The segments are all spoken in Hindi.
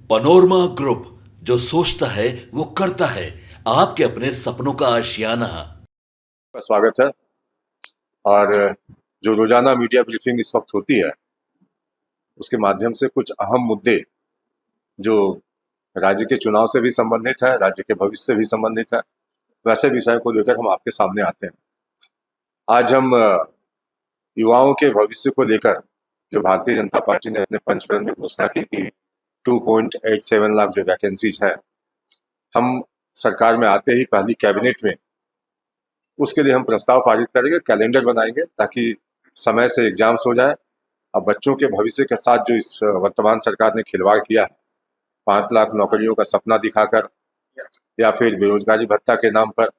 पनोरमा ग्रुप, जो सोचता है वो करता है। आपके अपने सपनों का आशियाना। का स्वागत है। और जो रोजाना मीडिया ब्रीफिंग इस वक्त होती है उसके माध्यम से कुछ अहम मुद्दे जो राज्य के चुनाव से भी संबंधित है, राज्य के भविष्य से भी संबंधित है, वैसे विषय को लेकर हम आपके सामने आते हैं। आज हम युवाओं के भविष्य को लेकर जो भारतीय जनता पार्टी ने अपने पंचफलन में घोषणा की कि 2.87 लाख जो वैकेंसीज है, हम सरकार में आते ही पहली कैबिनेट में उसके लिए हम प्रस्ताव पारित करेंगे, कैलेंडर बनाएंगे ताकि समय से एग्जाम्स हो जाए। अब बच्चों के भविष्य के साथ जो इस वर्तमान सरकार ने खिलवाड़ किया है, 5 लाख नौकरियों का सपना दिखाकर या फिर बेरोजगारी भत्ता के नाम पर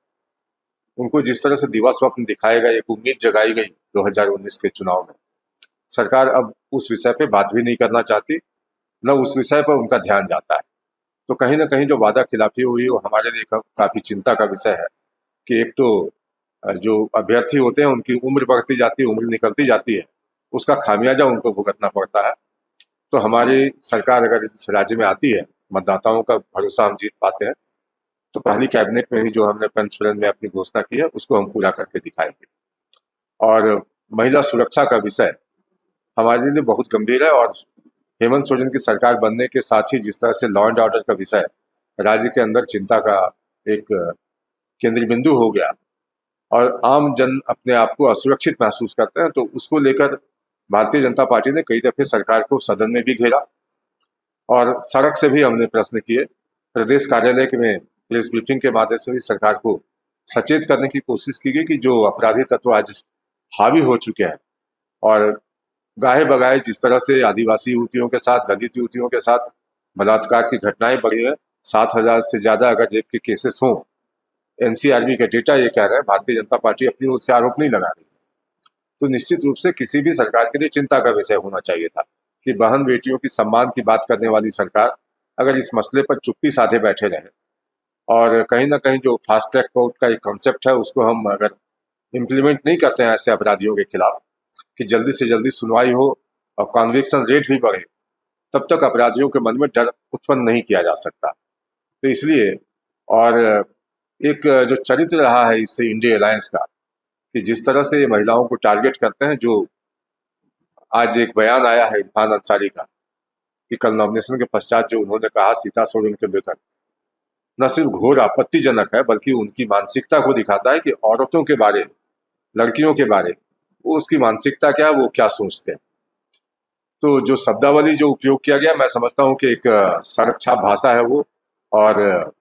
उनको जिस तरह से दिवा स्वप्न दिखाया गया, एक उम्मीद जगाई गई 2019 के चुनाव में, सरकार अब उस विषय पे बात भी नहीं करना चाहती, न उस विषय पर उनका ध्यान जाता है। तो कहीं ना कहीं जो वादा खिलाफी हुई वो हमारे लिए काफी चिंता का विषय है कि एक तो जो अभ्यर्थी होते हैं उनकी उम्र बढ़ती जाती है, उम्र निकलती जाती है, उसका खामियाजा उनको भुगतना पड़ता है। तो हमारी सरकार अगर इस राज्य में आती है, मतदाताओं का भरोसा हम जीत पाते हैं, तो पहली कैबिनेट में ही जो हमने पंचफलन में अपनी घोषणा की है उसको हम पूरा करके दिखाएंगे। और महिला सुरक्षा का विषय हमारे लिए बहुत गंभीर है और हेमंत सोरेन की सरकार बनने के साथ ही जिस तरह से लॉ एंड ऑर्डर का विषय राज्य के अंदर चिंता का एक केंद्रीय बिंदु हो गया और आम जन अपने आप को असुरक्षित महसूस करते हैं, तो उसको लेकर भारतीय जनता पार्टी ने कई दफे सरकार को सदन में भी घेरा और सड़क से भी हमने प्रश्न किए। प्रदेश कार्यालय में प्रेस ब्रीफिंग के माध्यम से भी सरकार को सचेत करने की कोशिश की गई कि जो अपराधी तत्व आज हावी हो चुके हैं और गाहे बगाए जिस तरह से आदिवासी युवतियों के साथ, दलित युवतियों के साथ बलात्कार की घटनाएं बढ़ी है, 7,000 से ज्यादा अगर रेप के केसेस हों, एनसीआरबी का डेटा ये कह रहा है, भारतीय जनता पार्टी अपनी ओर से आरोप नहीं लगा रही। तो निश्चित रूप से किसी भी सरकार के लिए चिंता का विषय होना चाहिए था कि बहन बेटियों की सम्मान की बात करने वाली सरकार अगर इस मसले पर चुप्पी साधे बैठे रहे और कहीं ना कहीं जो फास्ट ट्रैक कोर्ट का एक कॉन्सेप्ट है उसको हम अगर इम्प्लीमेंट नहीं करते हैं ऐसे अपराधियों के खिलाफ कि जल्दी से जल्दी सुनवाई हो और कॉन्विक्शन रेट भी बढ़े, तब तक अपराधियों के मन में डर उत्पन्न नहीं किया जा सकता। तो इसलिए और एक जो चरित्र रहा है इससे इंडिया अलायंस का कि जिस तरह से ये महिलाओं को टारगेट करते हैं, जो आज एक बयान आया है इरफान अंसारी का कि कल नॉमिनेशन के पश्चात जो उन्होंने कहा सीता सोरेन के लेकर, न सिर्फ घोर आपत्तिजनक है बल्कि उनकी मानसिकता को दिखाता है कि औरतों के बारे, लड़कियों के बारे वो उसकी मानसिकता क्या है, वो क्या सोचते हैं। तो जो शब्दावली जो उपयोग किया गया, मैं समझता हूँ कि एक सड़क छाप भाषा है वो, और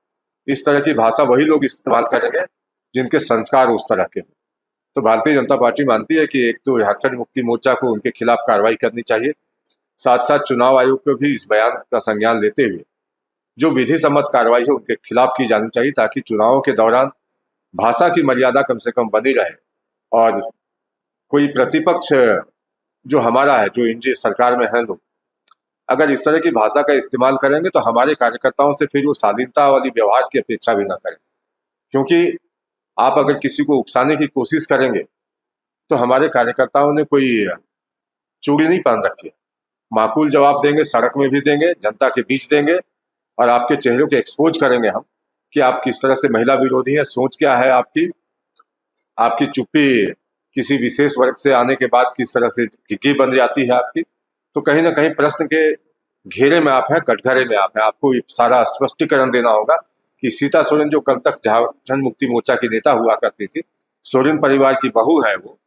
इस तरह की भाषा वही लोग इस्तेमाल करेंगे जिनके संस्कार उस तरह के। तो भारतीय जनता पार्टी मानती है कि एक तो झारखंड मुक्ति मोर्चा को उनके खिलाफ कार्रवाई करनी चाहिए, साथ साथ चुनाव आयोग को भी इस बयान का संज्ञान लेते हुए जो विधि सम्मत कार्रवाई है उनके खिलाफ की जानी चाहिए, ताकि चुनावों के दौरान भाषा की मर्यादा कम से कम बनी रहे और कोई प्रतिपक्ष जो हमारा है, जो इंडिया सरकार में है लोग, अगर इस तरह की भाषा का इस्तेमाल करेंगे तो हमारे कार्यकर्ताओं से फिर वो शालीनता वाली व्यवहार की अपेक्षा भी ना करें। क्योंकि आप अगर किसी को उकसाने की कोशिश करेंगे तो हमारे कार्यकर्ताओं ने कोई चूड़ी नहीं पहन रखी है, माकूल जवाब देंगे, सड़क में भी देंगे, जनता के बीच देंगे और आपके चेहरों के एक्सपोज करेंगे हम कि आप किस तरह से महिला विरोधी हैं, सोच क्या है आपकी, आपकी चुप्पी किसी विशेष वर्ग से आने के बाद किस तरह से घिघी बन जाती है आपकी। तो कहीं ना कहीं प्रश्न के घेरे में आप हैं, कटघरे में आप हैं, आपको सारा स्पष्टीकरण देना होगा कि सीता सोरेन जो कल तक झारखंड मुक्ति मोर्चा की नेता हुआ करती थी, सोरेन परिवार की बहू है वो,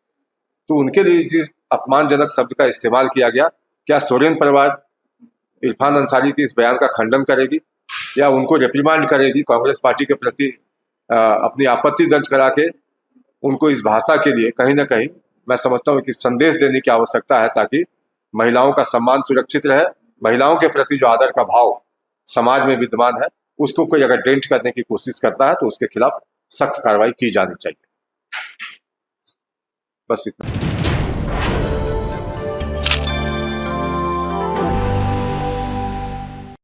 तो उनके लिए जिस अपमानजनक शब्द का इस्तेमाल किया गया, क्या सोरेन परिवार इरफान अंसारी के इस बयान का खंडन करेगी या उनको रिप्रीमांड करेगी कांग्रेस पार्टी के प्रति अपनी आपत्ति दर्ज करा के उनको इस भाषा के लिए कहीं ना कहीं मैं समझता हूँ कि संदेश देने की आवश्यकता है, ताकि महिलाओं का सम्मान सुरक्षित रहे, महिलाओं के प्रति जो आदर का भाव समाज में विद्यमान है उसको कोई अगर डेंट करने की कोशिश करता है तो उसके खिलाफ सख्त कार्रवाई की जानी चाहिए। बस इतना।